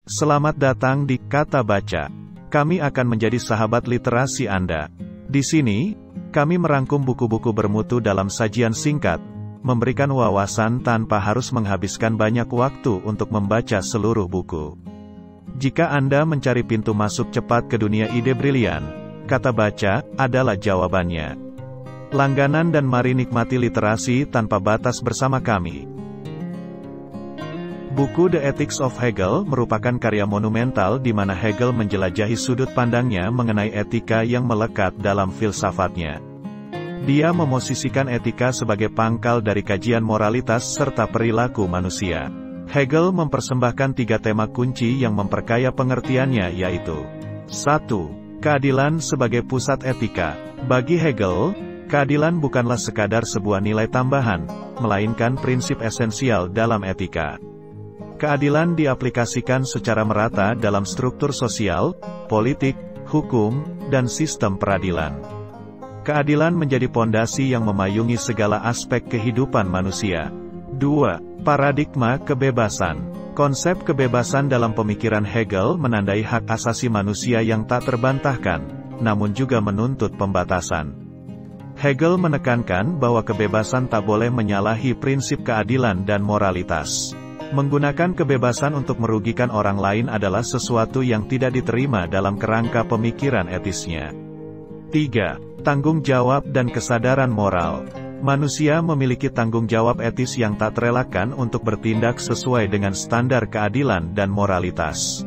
Selamat datang di Kata Baca. Kami akan menjadi sahabat literasi Anda. Di sini, kami merangkum buku-buku bermutu dalam sajian singkat, memberikan wawasan tanpa harus menghabiskan banyak waktu untuk membaca seluruh buku. Jika Anda mencari pintu masuk cepat ke dunia ide brilian, Kata Baca adalah jawabannya. Langganan dan mari nikmati literasi tanpa batas bersama kami. Buku The Ethics of Hegel merupakan karya monumental di mana Hegel menjelajahi sudut pandangnya mengenai etika yang melekat dalam filsafatnya. Dia memosisikan etika sebagai pangkal dari kajian moralitas serta perilaku manusia. Hegel mempersembahkan 3 tema kunci yang memperkaya pengertiannya yaitu 1. Keadilan sebagai pusat etika. Bagi Hegel, keadilan bukanlah sekadar sebuah nilai tambahan, melainkan prinsip esensial dalam etika. Keadilan diaplikasikan secara merata dalam struktur sosial, politik, hukum, dan sistem peradilan. Keadilan menjadi pondasi yang memayungi segala aspek kehidupan manusia. 2. Paradigma kebebasan. Konsep kebebasan dalam pemikiran Hegel menandai hak asasi manusia yang tak terbantahkan, namun juga menuntut pembatasan. Hegel menekankan bahwa kebebasan tak boleh menyalahi prinsip keadilan dan moralitas. Menggunakan kebebasan untuk merugikan orang lain adalah sesuatu yang tidak diterima dalam kerangka pemikiran etisnya. 3. Tanggung jawab dan kesadaran moral. Manusia memiliki tanggung jawab etis yang tak terelakkan untuk bertindak sesuai dengan standar keadilan dan moralitas.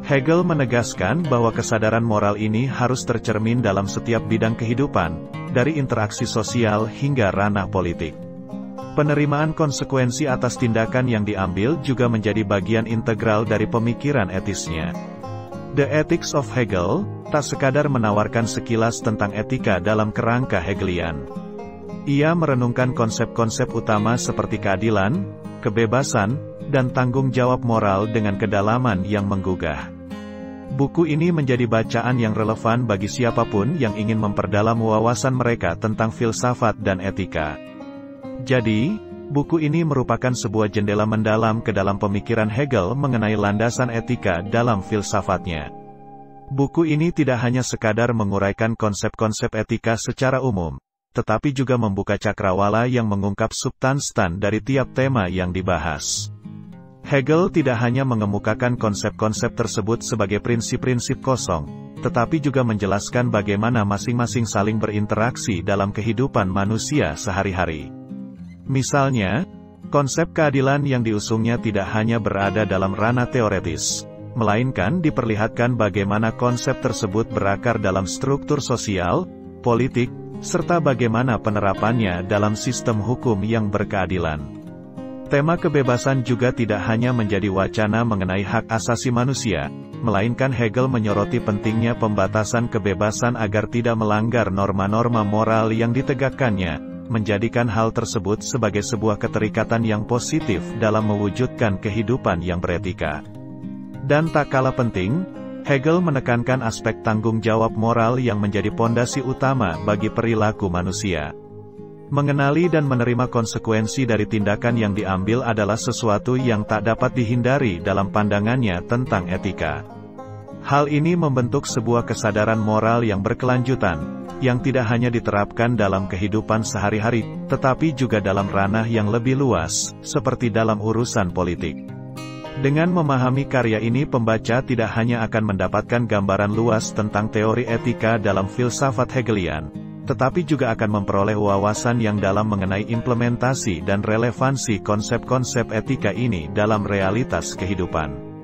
Hegel menegaskan bahwa kesadaran moral ini harus tercermin dalam setiap bidang kehidupan, dari interaksi sosial hingga ranah politik. Penerimaan konsekuensi atas tindakan yang diambil juga menjadi bagian integral dari pemikiran etisnya. The Ethics of Hegel tak sekadar menawarkan sekilas tentang etika dalam kerangka Hegelian. Ia merenungkan konsep-konsep utama seperti keadilan, kebebasan, dan tanggung jawab moral dengan kedalaman yang menggugah. Buku ini menjadi bacaan yang relevan bagi siapapun yang ingin memperdalam wawasan mereka tentang filsafat dan etika. Jadi, buku ini merupakan sebuah jendela mendalam ke dalam pemikiran Hegel mengenai landasan etika dalam filsafatnya. Buku ini tidak hanya sekadar menguraikan konsep-konsep etika secara umum, tetapi juga membuka cakrawala yang mengungkap substansi dari tiap tema yang dibahas. Hegel tidak hanya mengemukakan konsep-konsep tersebut sebagai prinsip-prinsip kosong, tetapi juga menjelaskan bagaimana masing-masing saling berinteraksi dalam kehidupan manusia sehari-hari. Misalnya, konsep keadilan yang diusungnya tidak hanya berada dalam ranah teoretis, melainkan diperlihatkan bagaimana konsep tersebut berakar dalam struktur sosial, politik, serta bagaimana penerapannya dalam sistem hukum yang berkeadilan. Tema kebebasan juga tidak hanya menjadi wacana mengenai hak asasi manusia, melainkan Hegel menyoroti pentingnya pembatasan kebebasan agar tidak melanggar norma-norma moral yang ditegakkannya, menjadikan hal tersebut sebagai sebuah keterikatan yang positif dalam mewujudkan kehidupan yang beretika. Dan tak kalah penting, Hegel menekankan aspek tanggung jawab moral yang menjadi pondasi utama bagi perilaku manusia. Mengenali dan menerima konsekuensi dari tindakan yang diambil adalah sesuatu yang tak dapat dihindari dalam pandangannya tentang etika. Hal ini membentuk sebuah kesadaran moral yang berkelanjutan, yang tidak hanya diterapkan dalam kehidupan sehari-hari, tetapi juga dalam ranah yang lebih luas, seperti dalam urusan politik. Dengan memahami karya ini pembaca tidak hanya akan mendapatkan gambaran luas tentang teori etika dalam filsafat Hegelian, tetapi juga akan memperoleh wawasan yang dalam mengenai implementasi dan relevansi konsep-konsep etika ini dalam realitas kehidupan.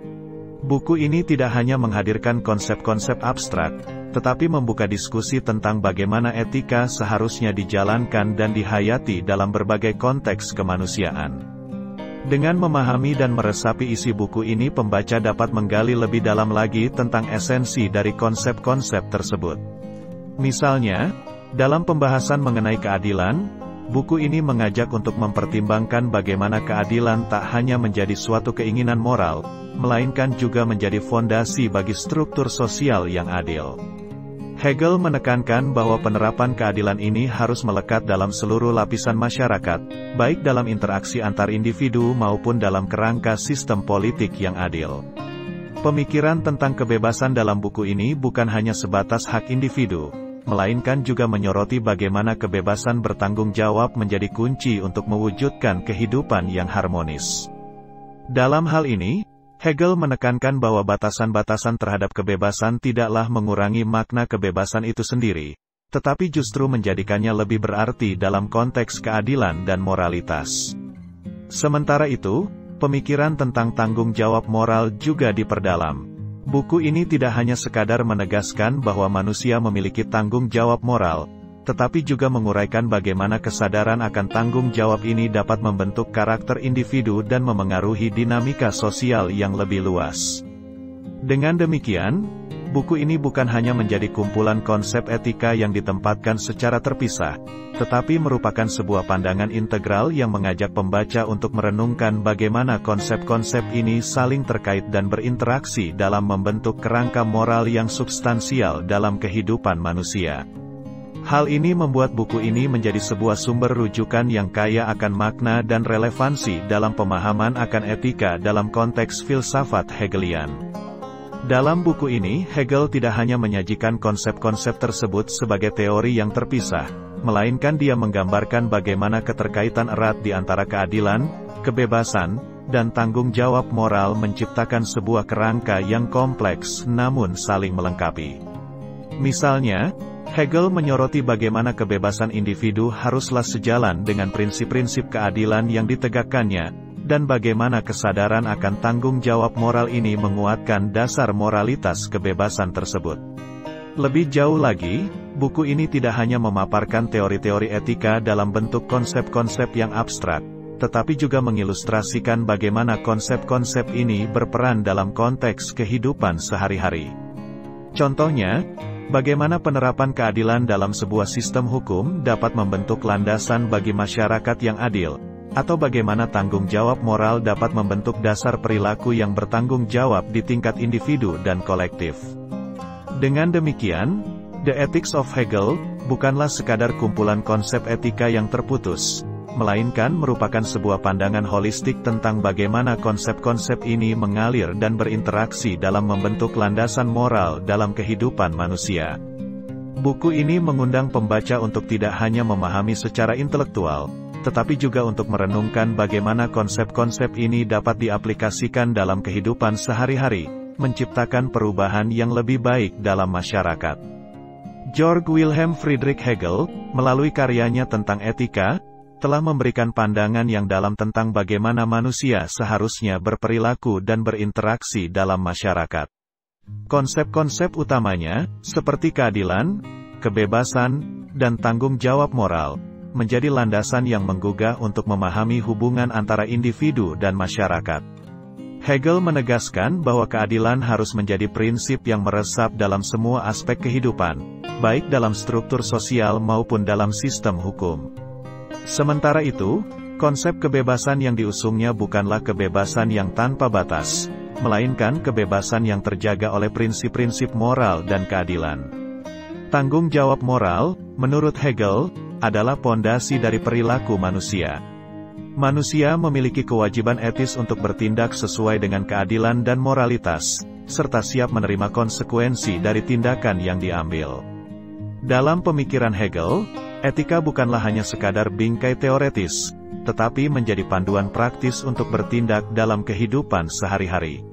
Buku ini tidak hanya menghadirkan konsep-konsep abstrak, tetapi membuka diskusi tentang bagaimana etika seharusnya dijalankan dan dihayati dalam berbagai konteks kemanusiaan. Dengan memahami dan meresapi isi buku ini pembaca dapat menggali lebih dalam lagi tentang esensi dari konsep-konsep tersebut. Misalnya, dalam pembahasan mengenai keadilan, buku ini mengajak untuk mempertimbangkan bagaimana keadilan tak hanya menjadi suatu keinginan moral, melainkan juga menjadi fondasi bagi struktur sosial yang adil. Hegel menekankan bahwa penerapan keadilan ini harus melekat dalam seluruh lapisan masyarakat, baik dalam interaksi antar individu maupun dalam kerangka sistem politik yang adil. Pemikiran tentang kebebasan dalam buku ini bukan hanya sebatas hak individu, melainkan juga menyoroti bagaimana kebebasan bertanggung jawab menjadi kunci untuk mewujudkan kehidupan yang harmonis. Dalam hal ini, Hegel menekankan bahwa batasan-batasan terhadap kebebasan tidaklah mengurangi makna kebebasan itu sendiri, tetapi justru menjadikannya lebih berarti dalam konteks keadilan dan moralitas. Sementara itu, pemikiran tentang tanggung jawab moral juga diperdalam. Buku ini tidak hanya sekadar menegaskan bahwa manusia memiliki tanggung jawab moral, tetapi juga menguraikan bagaimana kesadaran akan tanggung jawab ini dapat membentuk karakter individu dan memengaruhi dinamika sosial yang lebih luas. Dengan demikian, buku ini bukan hanya menjadi kumpulan konsep etika yang ditempatkan secara terpisah, tetapi merupakan sebuah pandangan integral yang mengajak pembaca untuk merenungkan bagaimana konsep-konsep ini saling terkait dan berinteraksi dalam membentuk kerangka moral yang substansial dalam kehidupan manusia. Hal ini membuat buku ini menjadi sebuah sumber rujukan yang kaya akan makna dan relevansi dalam pemahaman akan etika dalam konteks filsafat Hegelian. Dalam buku ini, Hegel tidak hanya menyajikan konsep-konsep tersebut sebagai teori yang terpisah, melainkan dia menggambarkan bagaimana keterkaitan erat di antara keadilan, kebebasan, dan tanggung jawab moral menciptakan sebuah kerangka yang kompleks namun saling melengkapi. Misalnya, Hegel menyoroti bagaimana kebebasan individu haruslah sejalan dengan prinsip-prinsip keadilan yang ditegakkannya, dan bagaimana kesadaran akan tanggung jawab moral ini menguatkan dasar moralitas kebebasan tersebut. Lebih jauh lagi, buku ini tidak hanya memaparkan teori-teori etika dalam bentuk konsep-konsep yang abstrak, tetapi juga mengilustrasikan bagaimana konsep-konsep ini berperan dalam konteks kehidupan sehari-hari. Contohnya, bagaimana penerapan keadilan dalam sebuah sistem hukum dapat membentuk landasan bagi masyarakat yang adil, atau bagaimana tanggung jawab moral dapat membentuk dasar perilaku yang bertanggung jawab di tingkat individu dan kolektif. Dengan demikian, The Ethics of Hegel bukanlah sekadar kumpulan konsep etika yang terputus, melainkan merupakan sebuah pandangan holistik tentang bagaimana konsep-konsep ini mengalir dan berinteraksi dalam membentuk landasan moral dalam kehidupan manusia. Buku ini mengundang pembaca untuk tidak hanya memahami secara intelektual, tetapi juga untuk merenungkan bagaimana konsep-konsep ini dapat diaplikasikan dalam kehidupan sehari-hari, menciptakan perubahan yang lebih baik dalam masyarakat. Georg Wilhelm Friedrich Hegel, melalui karyanya tentang etika, telah memberikan pandangan yang dalam tentang bagaimana manusia seharusnya berperilaku dan berinteraksi dalam masyarakat. Konsep-konsep utamanya, seperti keadilan, kebebasan, dan tanggung jawab moral, menjadi landasan yang menggugah untuk memahami hubungan antara individu dan masyarakat. Hegel menegaskan bahwa keadilan harus menjadi prinsip yang meresap dalam semua aspek kehidupan, baik dalam struktur sosial maupun dalam sistem hukum. Sementara itu, konsep kebebasan yang diusungnya bukanlah kebebasan yang tanpa batas, melainkan kebebasan yang terjaga oleh prinsip-prinsip moral dan keadilan. Tanggung jawab moral, menurut Hegel, adalah pondasi dari perilaku manusia. Manusia memiliki kewajiban etis untuk bertindak sesuai dengan keadilan dan moralitas, serta siap menerima konsekuensi dari tindakan yang diambil. Dalam pemikiran Hegel, etika bukanlah hanya sekadar bingkai teoretis, tetapi menjadi panduan praktis untuk bertindak dalam kehidupan sehari-hari.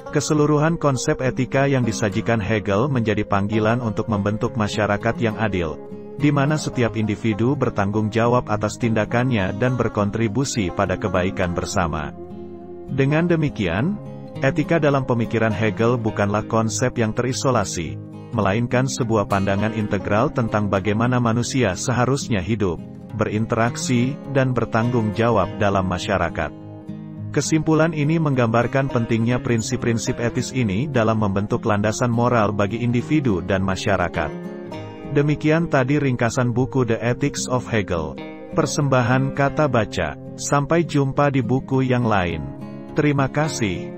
Keseluruhan konsep etika yang disajikan Hegel menjadi panggilan untuk membentuk masyarakat yang adil, di mana setiap individu bertanggung jawab atas tindakannya dan berkontribusi pada kebaikan bersama. Dengan demikian, etika dalam pemikiran Hegel bukanlah konsep yang terisolasi, melainkan sebuah pandangan integral tentang bagaimana manusia seharusnya hidup, berinteraksi, dan bertanggung jawab dalam masyarakat. Kesimpulan ini menggambarkan pentingnya prinsip-prinsip etis ini dalam membentuk landasan moral bagi individu dan masyarakat. Demikian tadi ringkasan buku The Ethics of Hegel. Persembahan Kata Baca. Sampai jumpa di buku yang lain. Terima kasih.